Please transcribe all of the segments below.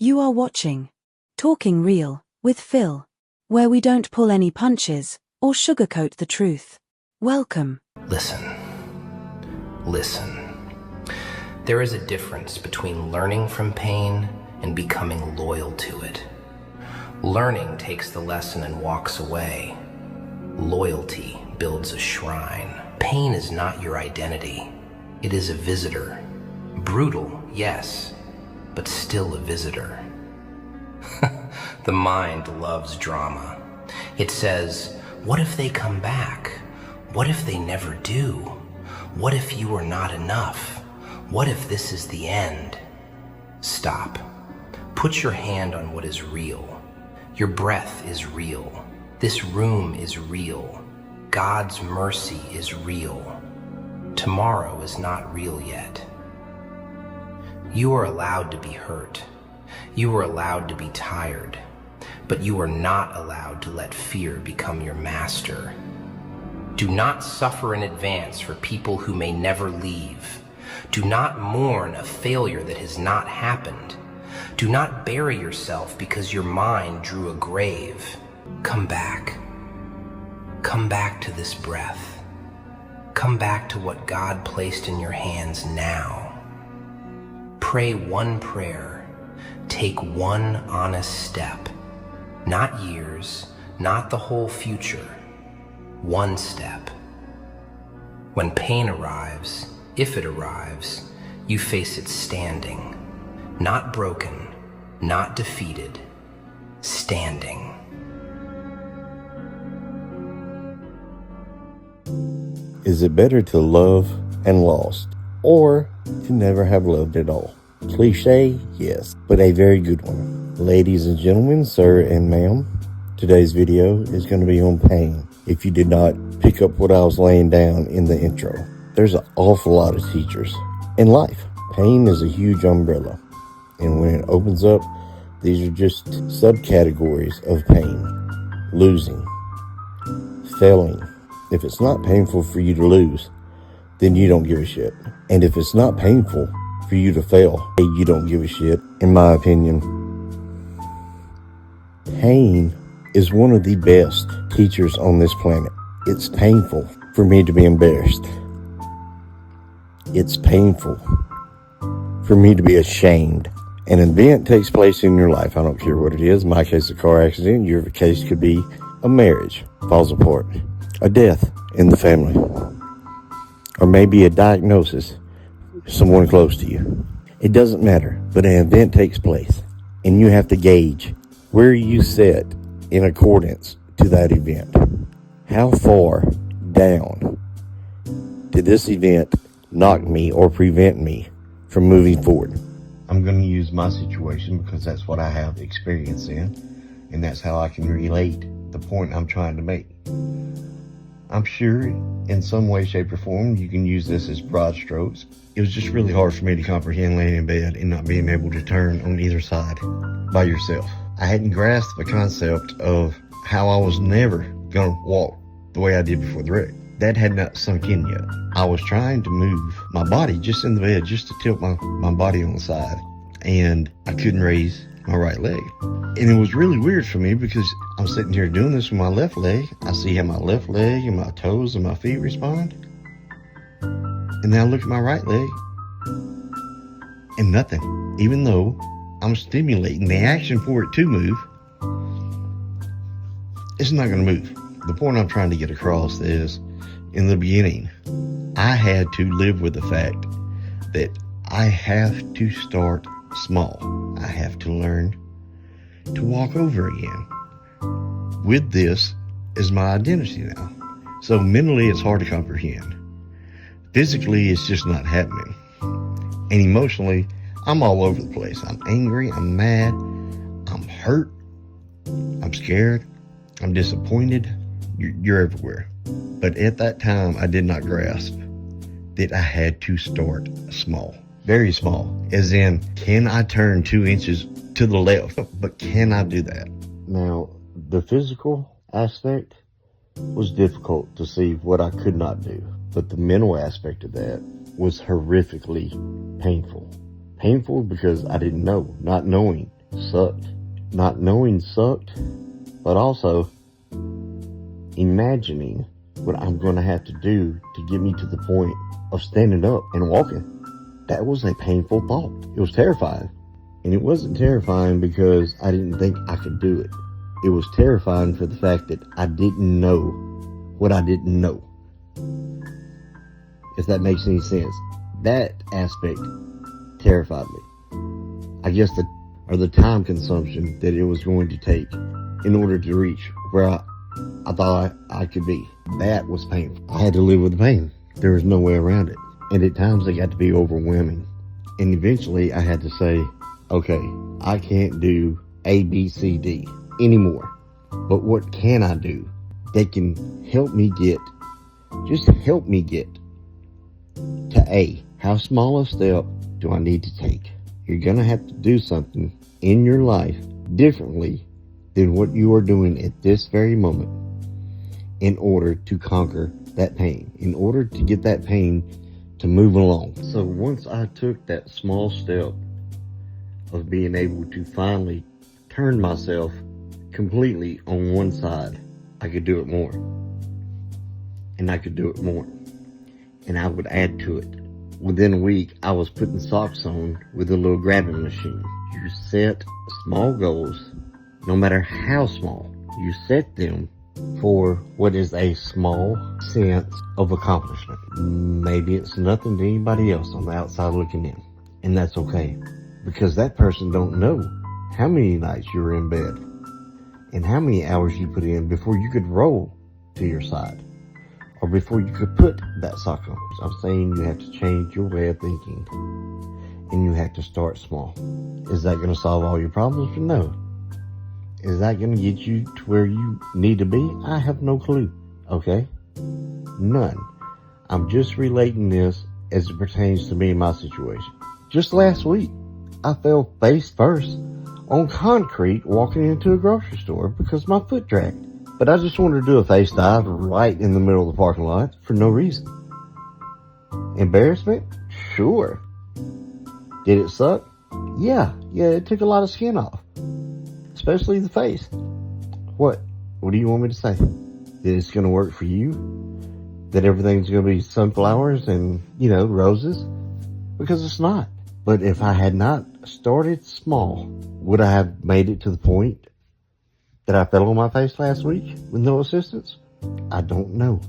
You are watching Talking Real with Phil, where we don't pull any punches or sugarcoat the truth. Welcome. Listen. There is a difference between learning from pain and becoming loyal to it. Learning takes the lesson and walks away. Loyalty builds a shrine. Pain is not your identity. It is a visitor. Brutal, yes, but still a visitor. The mind loves drama. It says, what if they come back? What if they never do? What if you are not enough? What if this is the end? Stop. Put your hand on what is real. Your breath is real. This room is real. God's mercy is real. Tomorrow is not real yet. You are allowed to be hurt. You are allowed to be tired. But you are not allowed to let fear become your master. Do not suffer in advance for people who may never leave. Do not mourn a failure that has not happened. Do not bury yourself because your mind drew a grave. Come back. Come back to this breath. Come back to what God placed in your hands now. Pray one prayer. Take one honest step. Not years, not the whole future. One step. When pain arrives, if it arrives, you face it standing. Not broken, not defeated. Standing. Is it better to love and lost, or to never have loved at all? Cliche, yes, but a very good one. Ladies and gentlemen, sir and ma'am, today's video is going to be on pain. If you did not pick up what I was laying down in the intro, there's an awful lot of teachers in life. Pain is a huge umbrella, and when it opens up, these are just subcategories of pain. Losing, failing. If it's not painful for you to lose, then you don't give a shit. And if it's not painful for you to fail, you don't give a shit, in my opinion. Pain is one of the best teachers on this planet. It's painful for me to be embarrassed. It's painful for me to be ashamed. An event takes place in your life. I don't care what it is. In my case, a car accident. Your case could be a marriage falls apart, a death in the family, or maybe a diagnosis, someone close to you. It doesn't matter, but an event takes place, and you have to gauge where you sit in accordance to that event. How far down did this event knock me or prevent me from moving forward? I'm going to use my situation because that's what I have experience in, and that's how I can relate the point I'm trying to make. I'm sure in some way, shape, or form you can use this as broad strokes. It was just really hard for me to comprehend laying in bed and not being able to turn on either side by yourself. I hadn't grasped the concept of how I was never going to walk the way I did before the wreck. That had not sunk in yet. I was trying to move my body just in the bed, just to tilt my body on the side, and I couldn't raise my right leg. And it was really weird for me because I'm sitting here doing this with my left leg. I see how my left leg and my toes and my feet respond. And then I look at my right leg and nothing. Even though I'm stimulating the action for it to move, it's not going to move. The point I'm trying to get across is, in the beginning, I had to live with the fact that I have to start small. I have to learn to walk over again. With this as my identity now. So mentally, it's hard to comprehend. Physically, it's just not happening. And emotionally, I'm all over the place. I'm angry, I'm mad, I'm hurt, I'm scared, I'm disappointed. You're everywhere. But at that time, I did not grasp that I had to start small. Very small. As in, can I turn 2 inches to the left? But can I do that? Now, the physical aspect was difficult to see what I could not do. But the mental aspect of that was horrifically painful. Painful because I didn't know. Not knowing sucked. Not knowing sucked, but also imagining what I'm going to have to do to get me to the point of standing up and walking. That was a painful thought. It was terrifying. And it wasn't terrifying because I didn't think I could do it. It was terrifying for the fact that I didn't know what I didn't know. If that makes any sense. That aspect terrified me. I guess the time consumption that it was going to take in order to reach where I thought I could be. That was painful. I had to live with the pain. There was no way around it. And at times it got to be overwhelming. And eventually I had to say, okay, I can't do A, B, C, D anymore. But what can I do that can help me get to A? How small a step do I need to take? You're going to have to do something in your life differently than what you are doing at this very moment in order to conquer that pain, in order to get that pain to move along. So once I took that small step of being able to finally turn myself completely on one side, I could do it more. And I could do it more. And I would add to it. Within a week, I was putting socks on with a little grabbing machine. You set small goals, no matter how small. You set them for what is a small sense of accomplishment. Maybe it's nothing to anybody else on the outside looking in. And that's okay. Because that person don't know how many nights you were in bed and how many hours you put in before you could roll to your side or before you could put that sock on. I'm saying you have to change your way of thinking and you have to start small. Is that going to solve all your problems? No. Is that going to get you to where you need to be? I have no clue. Okay? None. I'm just relating this as it pertains to me and my situation. Just last week, I fell face first on concrete walking into a grocery store because my foot dragged. But I just wanted to do a face dive right in the middle of the parking lot for no reason. Embarrassment? Sure. Did it suck? Yeah, it took a lot of skin off. Especially the face. What do you want me to say? That it's going to work for you? That everything's going to be sunflowers and, roses? Because it's not. But if I had not started small, would I have made it to the point that I fell on my face last week with no assistance? I don't know.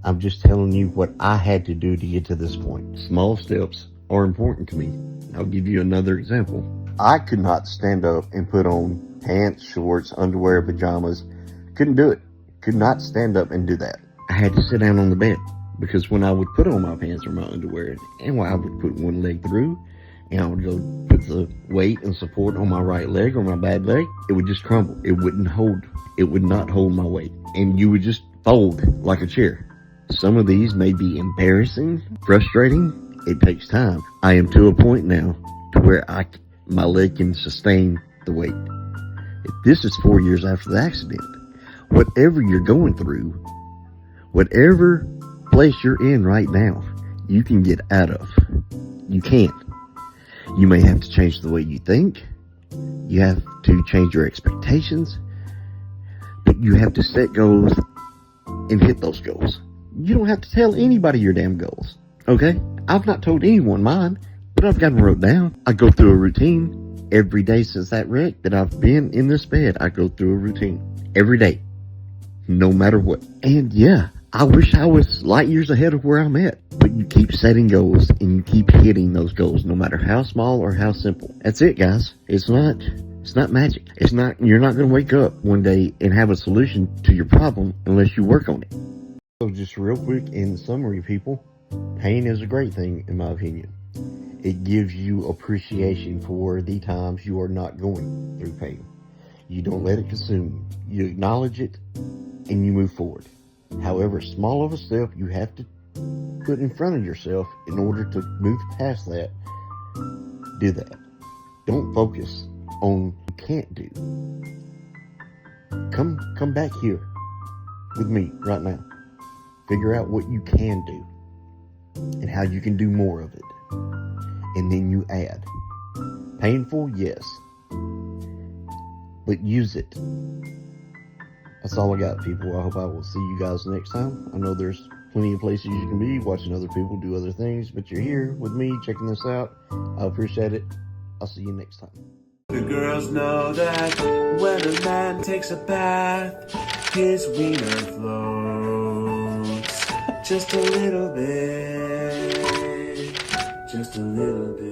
I'm just telling you what I had to do to get to this point. Small steps are important to me. I'll give you another example. I could not stand up and put on pants, shorts, underwear, pajamas. Couldn't do it. Could not stand up and do that. I had to sit down on the bed because when I would put on my pants or my underwear and I would put one leg through and I would go put the weight and support on my right leg or my bad leg, it would just crumble. It would not hold my weight. And you would just fold like a chair. Some of these may be embarrassing, frustrating. It takes time. I am to a point now to where my leg can sustain the weight. This is 4 years after the accident. Whatever you're going through, whatever place you're in right now, you can get out of. You can. You may have to change the way you think. You have to change your expectations. But you have to set goals and hit those goals. You don't have to tell anybody your damn goals. Okay? I've not told anyone mine, but I've got them wrote down. I go through a routine. Every day since that wreck that I've been in this bed, I go through a routine. Every day. No matter what. And yeah, I wish I was light years ahead of where I'm at. But you keep setting goals and you keep hitting those goals, no matter how small or how simple. That's it, guys. It's not magic. You're not going to wake up one day and have a solution to your problem unless you work on it. So just real quick in summary, people, pain is a great thing in my opinion. It gives you appreciation for the times you are not going through pain. You don't let it consume you. You acknowledge it and you move forward. However small of a step you have to put in front of yourself in order to move past that, do that. Don't focus on what you can't do. Come back here with me right now. Figure out what you can do and how you can do more of it. And then you add. Painful, yes. but use it. That's all I got, people. I hope I will see you guys next time. I know there's plenty of places you can be, watching other people do other things, but you're here with me, checking this out. I appreciate it. I'll see you next time. The girls know that when a man takes a bath, his wiener floats just a little bit, just a little bit.